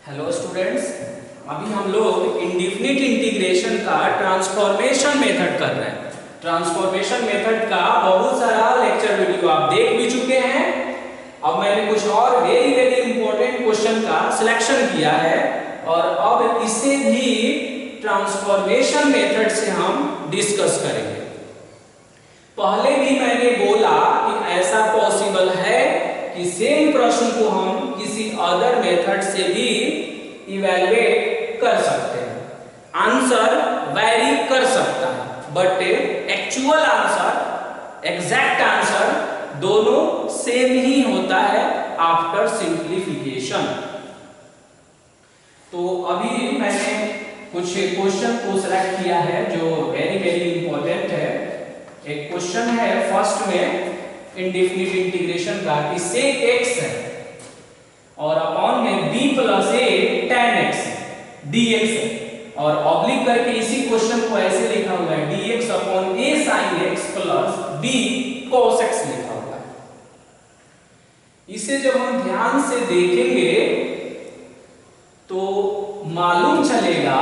Hello students, अभी हम लोग इंडेफिनिट इंटीग्रेशन का ट्रांसफॉर्मेशन मेथड कर रहे हैं। ट्रांसफॉर्मेशन मेथड का बहुत सारा लेक्चर वीडियो आप देख भी चुके हैं। अब मैंने कुछ और वेरी वेरी इंपॉर्टेंट क्वेश्चन का सिलेक्शन किया है और अब इसे भी ट्रांसफॉर्मेशन मेथड से हम डिस्कस करेंगे। पहले भी मैंने बोला कि ऐसा पॉसिबल है कि सेम प्रश्न को हम किसी अदर मेथड से भी इवैल्यूएट कर सकते हैं। आंसर वैरी कर सकता है, but actual answer, exact answer दोनों सेम ही होता है आफ्टर सिंप्लीफिकेशन। तो अभी मैंने कुछ क्वेश्चन को सिलेक्ट किया है जो वेरी वेरी इंपॉर्टेंट है। एक क्वेश्चन है फर्स्ट में इंडेफिनिट इंटीग्रेशन का कि sec x है और अपॉन में b plus a tan x dx है और ऑब्लिक करके इसी क्वेश्चन को ऐसे लिखा हुआ है dx upon a sin x plus b cos x लिखा हुआ है। इसे जब हम ध्यान से देखेंगे तो मालूम चलेगा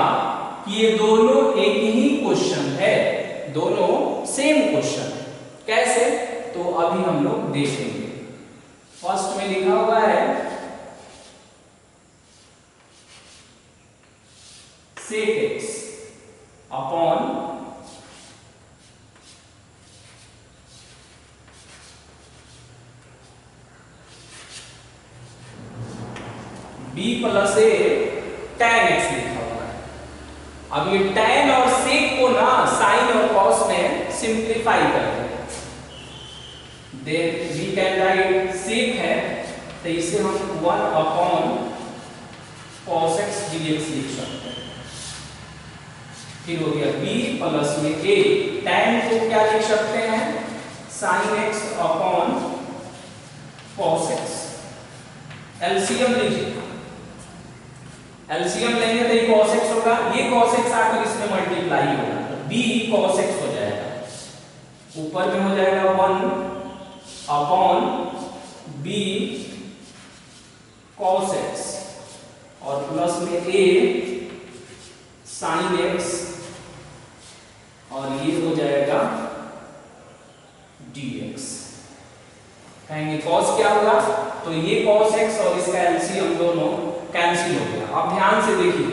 कि ये दोनों एक ही क्वेश्चन है, दोनों सेम क्वेश्चन है। कैसे? तो अभी हम लोग देखेंगे। फर्स्ट में लिखा हुआ है sec x upon b plus a tan x लिखा हुआ है। अब ये tan और sec को ना sin और cos में सिंप्लीफाई करते हैं। Then we can write sec है तो इसे हम 1 अपॉन cos x dx लिख सकते हैं। फिर हो गया b प्लस में a, tan को क्या लिख सकते हैं sin x upon cos x। LCM लीजिए, एलसीएम लेंगे तो ये cos x होगा, ये cos x आकर इसमें मल्टीप्लाई होगा तो b cos x हो जाएगा। ऊपर में हो जाएगा 1 अपॉन b cos x और प्लस में a sin x और ये हो जाएगा dx। कहेंगे cos क्या होगा तो ये cos x और इसका एलसीएम दोनों कैंसिल हो गया। अब ध्यान से देखिए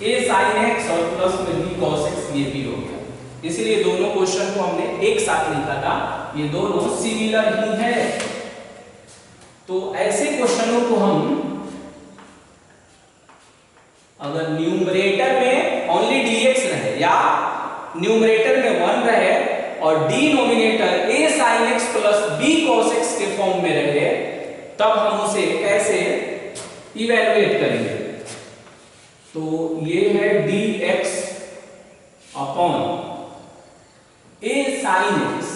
a sin x और प्लस में b cos x ये भी हो गया, इसलिए दोनों क्वेश्चन को हमने एक साथ लिखा था, ये दोनों सिमिलर ही है। तो ऐसे क्वेश्चनों को हम अगर न्यूमरेटर में ओनली dx रहे या न्यूमरेटर में 1 रहे और denominator a sin x plus b cos x के फॉर्म में रहे तब हम उसे कैसे इवैल्यूएट करेंगे। तो ये है dx upon a sin x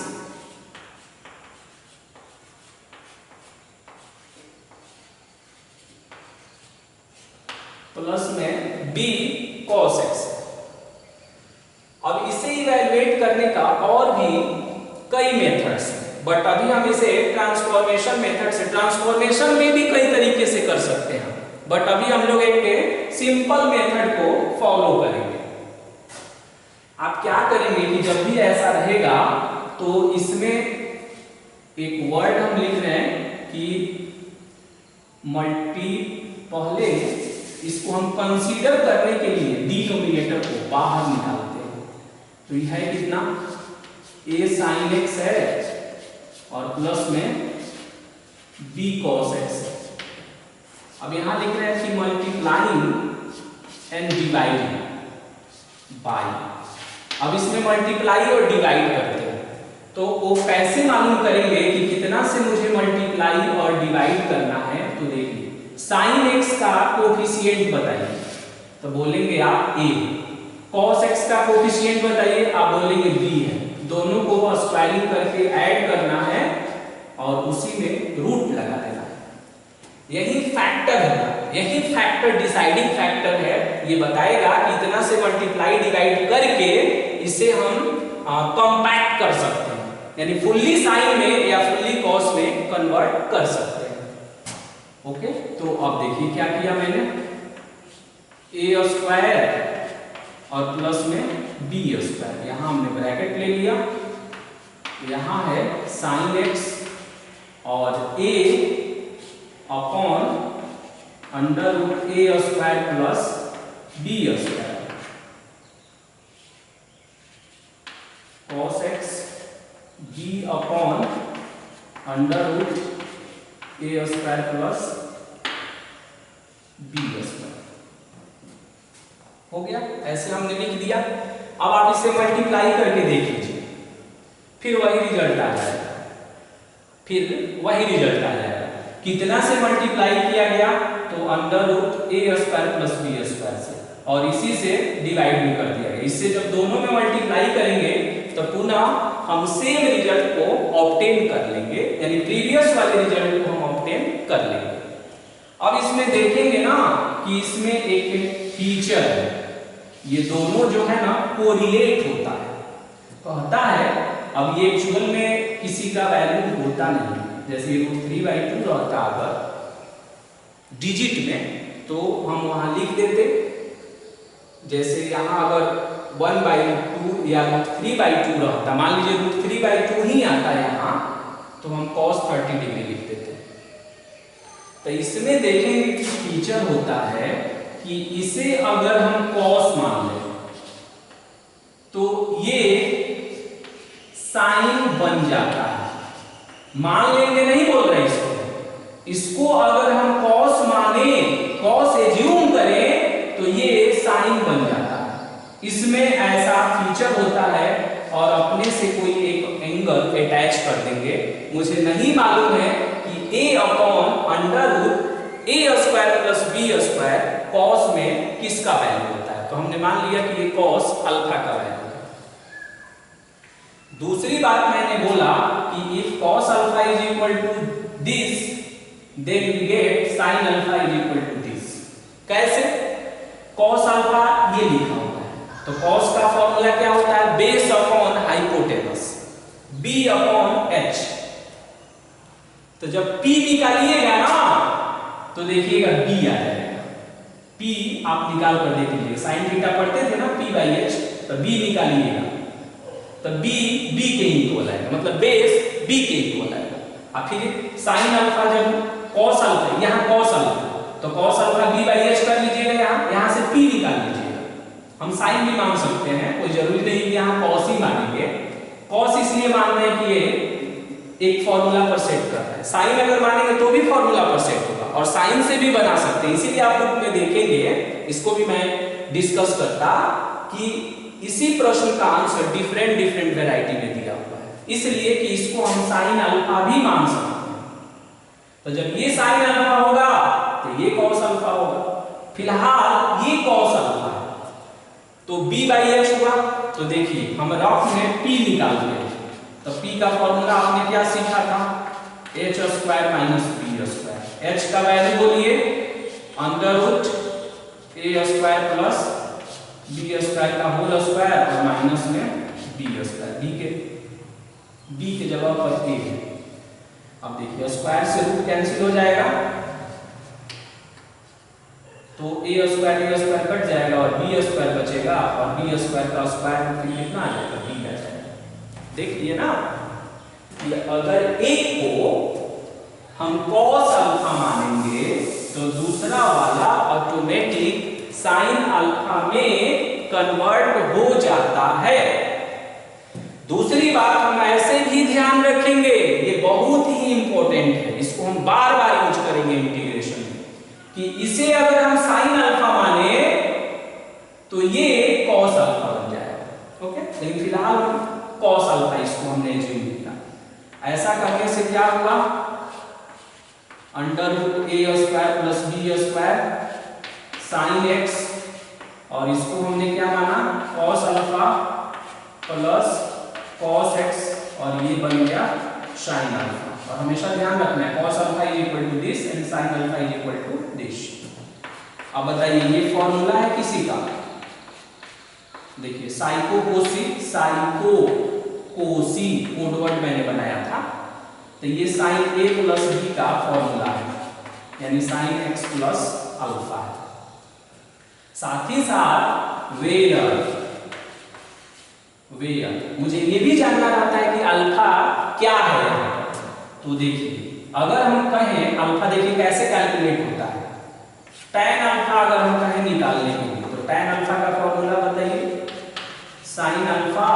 plus में b cos x। अब इसे इवैल्यूएट करने का और भी कई मेथड्स हैं, बट अभी हम इसे ट्रांसफॉर्मेशन मेथड से, ट्रांसफॉर्मेशन में भी कई तरीके से कर सकते हैं, बट अभी हम लोग एक सिंपल मेथड को फॉलो करेंगे। आप क्या करेंगे कि जब भी ऐसा रहेगा तो इसमें एक वर्ड हम लिख रहे हैं कि पहले इसको हम कंसीडर करने के लिए डिनोमिनेटर को बाहर निकालते हैं। तो यह है कितना a sin x है और प्लस में b cos x है। अब यहां लिख रहे हैं कि मल्टीप्लाइंग एंड डिवाइडिंग बाय। अब इसमें मल्टीप्लाई और डिवाइड करते हैं तो वो कैसे मालूम करेंगे कि कितना से मुझे मल्टीप्लाई और डिवाइड करना है। तो देखिए sin x का कोफिशिएंट बताइए तो बोलेंगे आप a, cos x का कोफिशिएंट बताइए आप बोलेंगे b है। दोनों को स्क्वायरिंग करके ऐड करना है और उसी में रूट लगा देना है। यही फैक्टर है, यही फैक्टर डिसाइडिंग फैक्टर है। ये बताएगा कि इतना से मल्टीप्लाई डिवाइड करके इसे हम कंपैक्ट कर सकते हैं, यानी फुल्ली साइन में या फुल्ली कॉस में कन्वर्ट कर सकते हैं। ओके, तो अब देखिए क्या किया मैंने, ए स्क्वायर और प्लस में बी स्क्वायर, यहां हमने ब्रैकेट ले लिया, यहां है साइन एक्स और A upon under root A square plus B square cos x b upon under root A square plus B square हो गया। ऐसे हमने लिख दिया। अब आप इसे मल्टीप्लाई करके देख लीजिए, फिर वही रिजल्ट आ जाएगा, कितना से मल्टीप्लाई किया गया, तो under root A square plus B square से, और इसी से डिवाइड भी कर दिया गया। इससे जब दोनों में मल्टीप्लाई करेंगे तो पुनः हम सेम रिजल्ट को ऑब्टेन कर लेंगे, यानी प्रीवियस वाले रिजल्ट को हम ऑब्टेन कर लेंगे। अब इसमें देखेंगे ना कि इसमें एक फीचर है, ये दोनों जो है ना कोरिलेट होता है, कहता है। अब ये एक्चुअल में किसी का वैल्यू होता नहीं, जैसे √3/2 रहता अगर डिजिट में तो हम वहां लिख देते, जैसे यहाँ अगर 1/2 या √3/2 रहता, मान लीजिए √3/2 ही आता है यहाँ, तो हम cos 30 डिग्री लिख देते। तो इसमें देखेंगे कि फीचर होता है कि इसे अगर हम cos मान लें तो ये साइन बन जाता है, मान लेंगे नहीं बोल रहे इसको अगर हम cos माने, cos एज्यूम करें तो ये साइन बन जाता है। इसमें ऐसा फीचर होता है, और अपने से कोई एक एंगल अटैच कर देंगे। मुझे नहीं मालूम है कि a upon under root A square plus B square cos में किसका वैल्यू होता है, तो हमने मान लिया कि ये cos अल्फा का वैल्यू है। दूसरी बात मैंने बोला कि if cos alpha is equal to this, then we get sin alpha is equal to this. कैसे? cos अल्फा ये लिखा हुआ है, तो cos का फॉर्मूला क्या होता है, base upon hypotenuse, b upon h। तो जब p निकालिएगा ना तो देखिएगा b आ जाएगा, p आप निकाल कर देख लीजिए, sin थीटा पढ़ते थे ना p/h, तो b निकालिएगा तो b के इक्वल आएगा, मतलब बेस b के इक्वल आएगा। और फिर sin अल्फा जब cos अल्फा, यहाँ cos अल्फा, तो cos अल्फा b/h कर लीजिएगा, यहाँ से p निकाल लीजिएगा। हम sin भी मान सकते हैं, कोई जरूरी नहीं कि यहाँ cos ही मानेंगे। cos इसलिए मान रहे हैं कि ये एक फॉर्मूला पर सेट कर रहा है, sin अगर मानेंगे तो भी फॉर्मूला पर सेट होगा, और sin से भी बना सकते हैं। इसीलिए आप बुक में देखेंगे, इसको भी मैं डिस्कस करता कि इसी प्रश्न का आंसर डिफरेंट वैरायटी में दिया हुआ है, इसलिए कि इसको हम sin अल्फा भी मान सकते हैं। तो जब ये sin अल्फा होगा तो ये cos अल्फा होगा। फिलहाल ये cos अल्फा है तो b/h हुआ। तो देखिए हम रफ में p निकाल दिए, तो p का फॉर्मूला आपने क्या सीखा था, h square minus b square. h का वैल्यू बोलिए under root a square plus B square का होल स्क्वायर और माइनस में बी स्क्वायर, बी के जगह पर a है। अब देखिए स्क्वायर से रूट कैंसिल हो जाएगा, तो a स्क्वायर कट जाएगा और b स्क्वायर बचेगा, और b स्क्वायर का स्क्वायर फिर कितना आ जाएगा, b आ जाएगा। देखिए ना कि अगर एक को हम cos अल्फा मानेंगे तो दूसरा वाला ऑटोमेटिक साइन अल्फा में कन्वर्ट हो जाता है। दूसरी बात हम ऐसे भी ध्यान रखेंगे, ये बहुत ही इंपॉर्टेंट है, इसको हम बार बार यूज करेंगे इंटीग्रेशन में, कि इसे अगर हम साइन अल्फा माने तो ये cos अल्फा बन जाएगा। ओके, लेकिन फिलहाल हम cos अल्फा इसको हमने एज्यूम किया। ऐसा करने से क्या हुआ, under root A square plus B square sine x, और इसको हमने क्या माना, cos alpha plus cos x, और ये बन गया sin अल्फा। और हमेशा ध्यान रखना है cos alpha is equal to this and sin alpha is equal to this. अब बताइए ये फॉर्मूला है किसी का, देखिए साइकोकोसी कोड वर्ड मैंने बनाया था, तो ये sin a प्लस b का फॉर्मूला है। यानी साइन एक्स प्लस अल्फा है। साथ ही साथ वेयर मुझे ये भी जानना रहता है कि अल्फा क्या है। तो देखिए अगर हम कहें अल्फा, देखिए कैसे कैलकुलेट होता है। tan अल्फा अगर हम कहें निकालने के लिए, तो tan अल्फा का फॉर्मूला बताइए, साइन अल्फा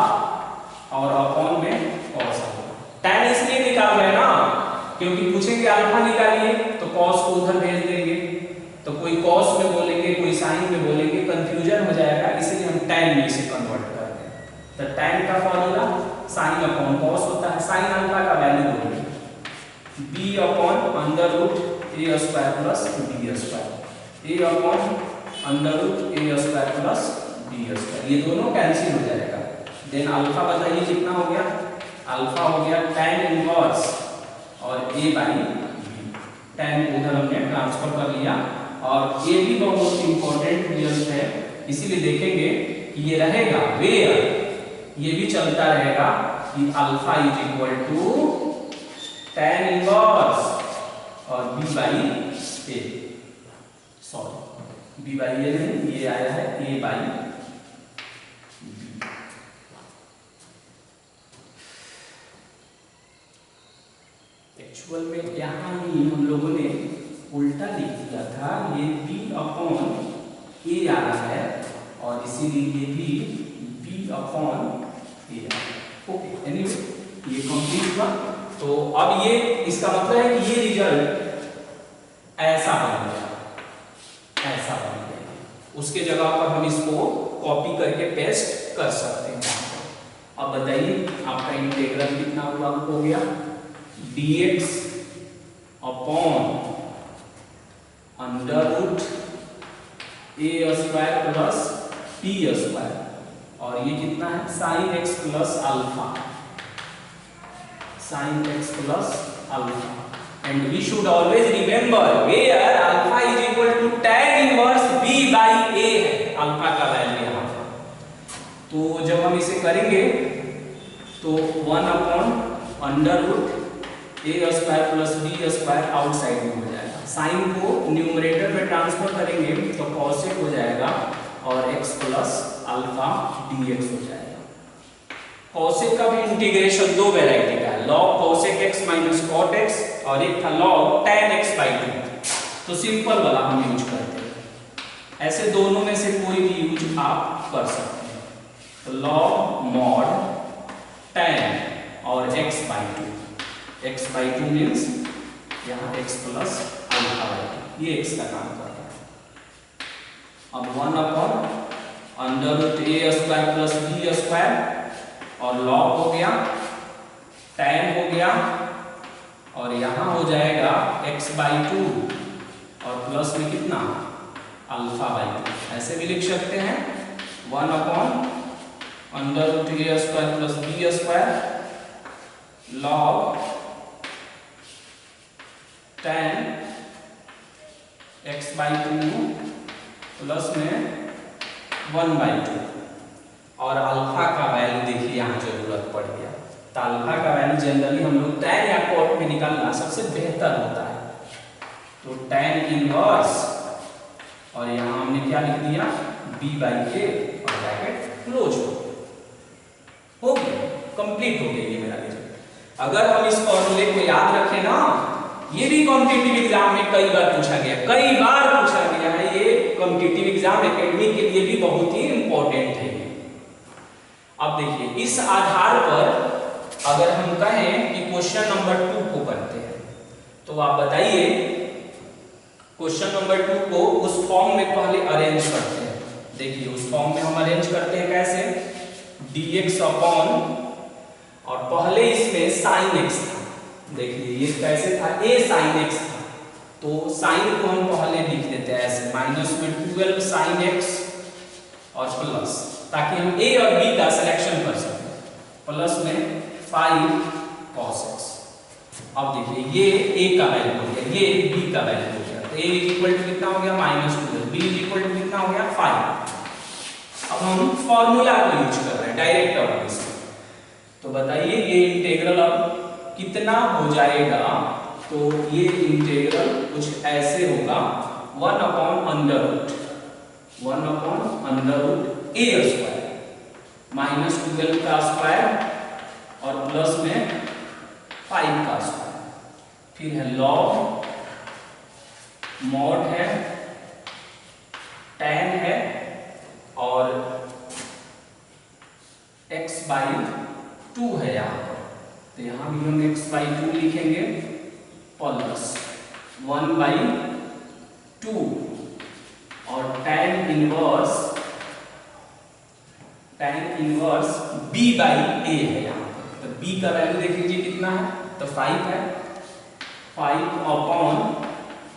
और अपॉन में cos अल्फा। tan इसलिए निकाल रहे हैं ना क्योंकि पूछेंगे अल्फा निकालिए तो cos को उधर भेज देंगे, तो कोई cos में बोलेंगे कोई साइन में बोलेंगे, कंफ्यूजन हो जाएगा, इसलिए हम tan में इसे कन्वर्ट करते हैं। तो tan का फॉर्मूला साइन अपॉन cos होता है। साइन अल्फा का वैल्यू बोलिए b upon under root a square plus b square, a upon under root a square plus b square, ये दोनों कैंसिल हो जाएगा। देन अल्फा बताइए कितना हो गया, अल्फा हो गया tan इनवर्स और a बाई b, tan उधर हमने ट्रांसफर कर लिया। और ये भी बहुत इंपॉर्टेंट रिजल्ट है, इसीलिए देखेंगे कि ये रहेगा वेयर, ये भी चलता रहेगा कि alpha is equal to tan inverse और b by a, sorry b by a नहीं, ये आया है a बाई b। एक्चुअल में यहाँ ही हम लोगों ने उल्टा लिख दिया था, ये b अपॉन a आ रहा है और इसीलिए ये भी b upon a। Okay, anyway ये कंप्लीट हुआ। तो अब ये इसका मतलब है कि ये रिजल्ट ऐसा बन गया, ऐसा बन गया। उसके जगह पर हम इसको कॉपी करके पेस्ट कर सकते हैं। अब बताइए आपका इंटीग्रल कितना हुआ हो गया, dx upon under root a square plus b square, और ये कितना है sine X plus alpha, sine X plus alpha. And we should always remember where alpha is equal to tan inverse b by a है alpha का value यहाँ पर। तो जब हम इसे करेंगे तो 1 upon under root a square plus b square outside में हो जाएगा। साइन को न्यूमरेटर में ट्रांसफर करेंगे तो cosec हो जाएगा और x प्लस अल्फा dx हो जाएगा। cosec का भी इंटीग्रेशन दो वैरायटी का है, log cosec x minus cot x और एक था log tan x बाई 2। तो सिंपल वाला हम यूज करते हैं, ऐसे दोनों में से कोई भी यूज आप कर सकते हैं। तो log mod tan और x by 2, x by 2 means यहाँ x प्लस अल्फा बाई 2, ये x का काम कर रहा है। अब 1 upon under root a square plus b square और log हो गया, tan हो गया और यहाँ हो जाएगा x बाई 2 और प्लस में कितना अल्फा बाई 2, ऐसे भी लिख सकते हैं 1 upon under root a square plus b square log tan x by 2 plus में 1 बाई 2, और अल्फा का वैल्यू देखिए यहाँ जरूरत पड़ गया। तो अल्फा का वैल्यू जनरली हम लोग tan या cot में निकालना सबसे बेहतर होता है। तो tan इनवर्स और यहाँ हमने क्या लिख दिया b बाई a और ब्रैकेट क्लोज हो गया, कंप्लीट हो गया ये मेरा रिजल्ट। अगर हम इस फॉर्मूले को याद रखें ना, ये भी कॉम्पिटिटिव एग्जाम में कई बार पूछा गया, कई बार पूछा गया है, ये कॉम्पिटिटिव एग्जाम एकेडमिक के लिए भी बहुत ही इंपॉर्टेंट है। अब देखिए इस आधार पर अगर हम कहें कि क्वेश्चन नंबर 2 को करते हैं, तो आप बताइए क्वेश्चन नंबर 2 को उस फॉर्म में पहले अरेंज करते हैं। देखिए उस फॉर्म में हम अरेंज करते हैं कैसे, dx अपॉन और पहले इसमें साइन x था, देखिए ये कैसे था a साइन x था, तो साइन को हम पहले लिख देते हैं ऐसे माइनस में 12 साइन x और प्लस, ताकि हम a और b का सिलेक्शन कर सकें, प्लस में 5 cos x। अब देखिए ये a का वैल्यू हो गया, ये b का वैल्यू हो गया, तो a इक्वल टू कितना हो गया -12, b इक्वल टू कितना हो गया 5। अब हम फॉर्मूला को यूज कर रहे हैं डायरेक्ट और इसमें, तो बताइए ये इंटीग्रल अब कितना हो जाएगा। तो ये इंटीग्रल कुछ ऐसे होगा 1/√1/√a² माइनस 12 का स्क्वायर और प्लस में 5 का स्क्वायर, फिर है लॉग, मॉड है, tan है और x/2 है यहाँ पर, तो यहाँ भी हम x/2 लिखेंगे प्लस 1/2 और tan इनवर्स b/a है यहाँ पर, तो b का वैल्यू देख लीजिए कितना है, तो 5 है, 5/-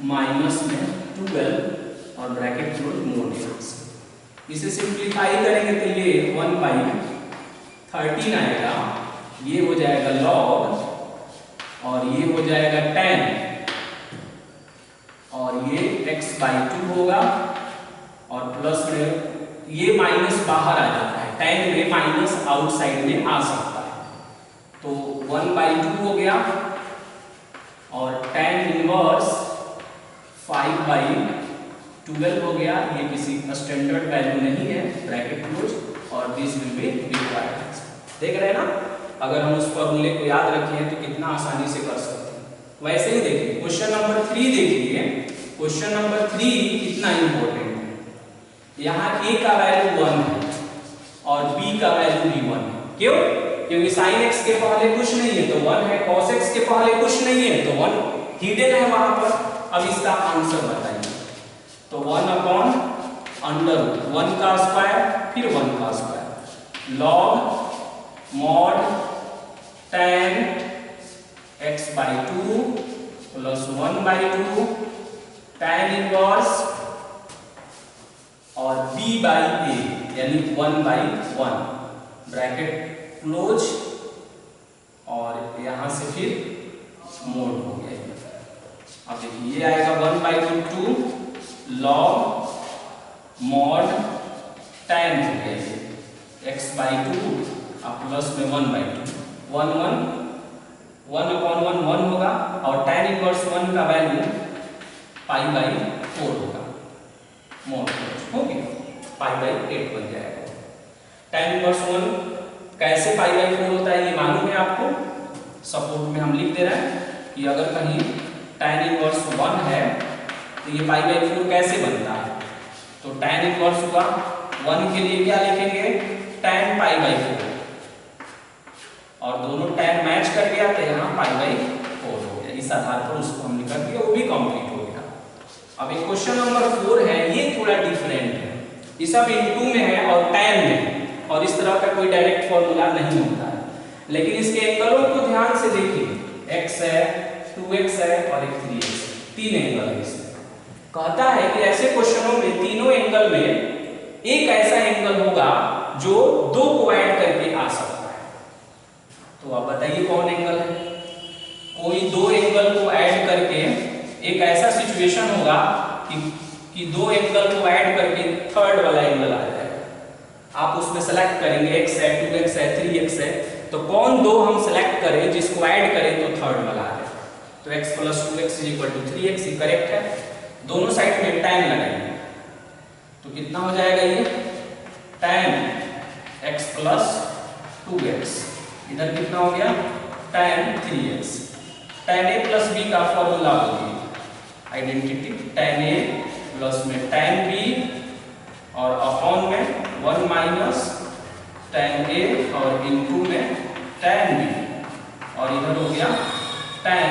माइनस में 12 और ब्रैकेट क्लोज मोड यहाँ से। इसे सिंप्लीफाई करेंगे तो ये 1/13 आएगा, ये हो जाएगा लॉग और ये हो जाएगा tan और ये x/2 होगा और प्लस में ये माइनस बाहर आ जाता है, tan में माइनस आउटसाइड में आ सकता है, तो 1/2 हो गया और tan इनवर्स 5/12 हो गया, ये किसी स्टैंडर्ड वैल्यू नहीं है, ब्रैकेट क्लोज और दिस विल बी रिक्वायर्ड। देख रहे हैं ना, अगर हम उस फॉर्मूले को याद रखें तो कितना आसानी से कर सकते हैं। वैसे ही देखिए क्वेश्चन नंबर 3 देखिए, क्वेश्चन नंबर 3 कितना इंपॉर्टेंट है, यहाँ a का वैल्यू 1 है और b का वैल्यू भी 1 है, क्यों? क्योंकि sin x के पहले कुछ नहीं है तो 1 है, cos x के पहले कुछ नहीं है तो 1 हिडन है वहां पर। अब इसका आंसर बताइए, तो 1/√1 का स्क्वायर फिर 1 का square log mod tan x/2 plus 1/2 tan inverse और b/a यानी 1/1 ब्रैकेट क्लोज और यहां से फिर मोड हो गया। अब देखिए ये आएगा 1/2 लॉग मॉड tan हो गया ये x/2 और प्लस में 1/2 1/1 होगा और tan इनवर्स 1 का वैल्यू π/4 होगा, मोड हो गया, π/8 बन जाएगा। tan इनवर्स 1 कैसे π/4 होता है ये मालूम है आपको, सपोर्ट में हम लिख दे रहे हैं कि अगर कहीं tan इनवर्स 1 है तो ये π/4 कैसे बनता है, तो tan इनवर्स हुआ 1 के लिए क्या लिखेंगे tan π/4 और दोनों tan मैच कर गया तो यहाँ π/4 हो गया, इस आधार पर उसको हमने कर दिया, वो भी कंप्लीट हो गया। अब एक क्वेश्चन नंबर 4 है, ये थोड़ा डिफरेंट है, ये सब इनटू में है और tan में और इस तरह का कोई डायरेक्ट फॉर्मूला नहीं होता है, लेकिन इसके एंगलों को ध्यान से देखिए, x है 2x है और एक 3x, 3 एंगल है इसमें। कहता है कि ऐसे क्वेश्चनों में तीनों एंगल में एक ऐसा एंगल होगा जो 2 को ऐड करके आ सकता है, तो आप बताइए कौन एंगल है। कोई 2 एंगल को ऐड करके एक ऐसा सिचुएशन होगा कि 2 एंगल को ऐड करके थर्ड वाला एंगल आ जाएगा, आप उसमें सेलेक्ट करेंगे x है 2x है 3x है, तो कौन 2 हम सेलेक्ट करें जिसको ऐड करें तो थर्ड वाला आ जाए, तो x + 2x = 3x ही करेक्ट है। दोनों साइड में tan लगाएंगे तो कितना हो जाएगा ये tan x + 2x, इधर कितना हो गया tan 3x, tan a + b का फॉर्मूला होगी आइडेंटिटी, tan a प्लस में tan b और अपॉन में 1 माइनस tan a और इनटू में tan b और इधर हो गया tan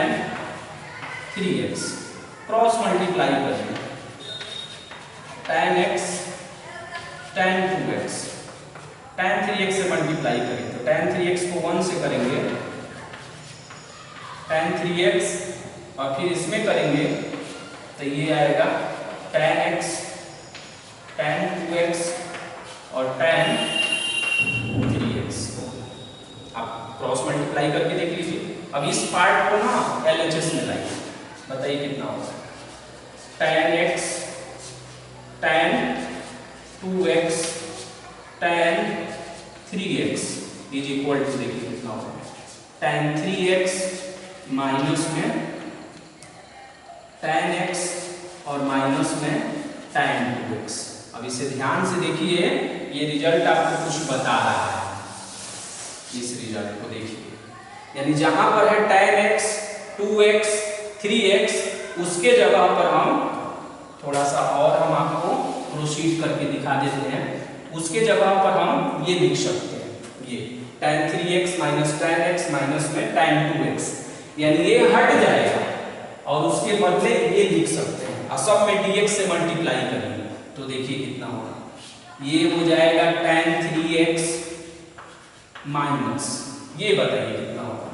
3x, क्रॉस मल्टीप्लाई करेंगे tan x tan 2x, tan 3x से मल्टीप्लाई करेंगे तो tan 3x को 1 से करेंगे tan 3x और फिर इसमें करेंगे तो ये आएगा tan x tan 2x और tan 3x। आप क्रॉस मल्टीप्लाई करके देख लीजिए। अब इस पार्ट को ना LHS में लाइए, बताइए कितना होगा tan x tan 2x tan 3x = देखिए कितना होगा tan 3x माइनस में tan x और माइनस में tan 2x। अब इसे ध्यान से देखिए, ये रिजल्ट आपको कुछ बता रहा है। इस रिजल्ट को देखिए, यानी जहां पर है tan x 2x 3x, उसके जगह पर हम थोड़ा सा और हम आपको प्रोसीड करके दिखा देते हैं। उसके जगह पर हम ये लिख सकते हैं, ये tan 3x minus tan x minus में tan 2x, यानी ये हट जाएगा और उसके बदले ये लिख सकते हैं। और सब में dx से मल्टीप्लाई करेंगे तो देखिए कितना होगा, ये हो जाएगा tan 3x माइनस, ये बताइए कितना होगा,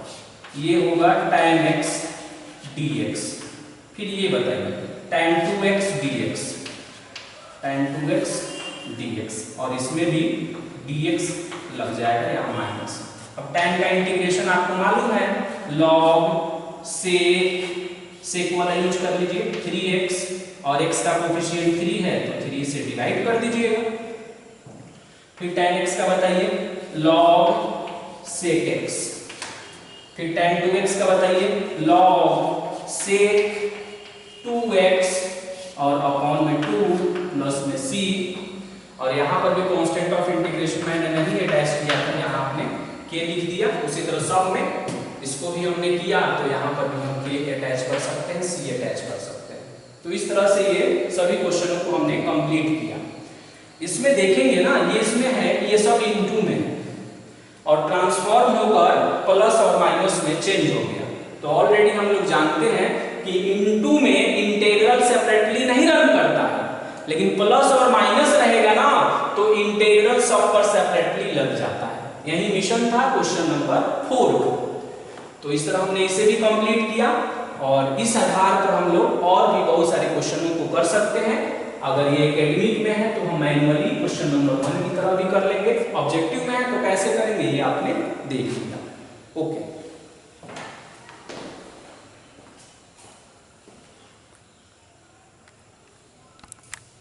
ये होगा tan x dx, फिर ये बताइए tan 2x dx, tan 2x dx, और इसमें भी dx लग जाएगा या माइनस। अब tan का इंटीग्रेशन आपको मालूम है, log sec वाला यूज कर लीजिए, 3x और x का कोफिशिएंट 3 है तो 3 से डिवाइड कर दीजिएगा। फिर tan x का बताइए, log sec x, फिर tan 2x का बताइए, log sec 2x और अपॉन में 2 प्लस में c, और यहाँ पर भी कांस्टेंट ऑफ इंटीग्रेशन मैंने नहीं अटैच किया था, यहाँ आपने k लिख दिया। उसी तरह सब में इसको भी हमने किया तो यहाँ पर भी हम k अटैच कर सकते हैं, c अटैच कर सकते हैं। तो इस तरह से ये सभी क्वेश्चनों को हमने कंप्लीट किया। इसमें देखेंगे ना, ये इसमें है कि ये सब इनटू में है और ट्रांसफॉर्म होकर प्लस और माइनस में चेंज हो गया। तो ऑलरेडी हम लोग जानते हैं कि इनटू में इंटीग्रल सेपरेटली नहीं रन करता है, लेकिन प्लस और माइनस रहेगा ना तो इंटीग्रल सब पर सेपरेटली लग जाता है। यही मिशन था क्वेश्चन नंबर 4 का। तो इस तरह हमने इसे भी कंप्लीट किया और इस आधार पर हम लोग और भी बहुत सारे क्वेश्चनों को कर सकते हैं। अगर ये एकेडमिक में है तो हम मैनुअली क्वेश्चन नंबर 1 की तरह भी कर लेंगे, ऑब्जेक्टिव में है तो कैसे करेंगे ये आपने देख लिया। ओके।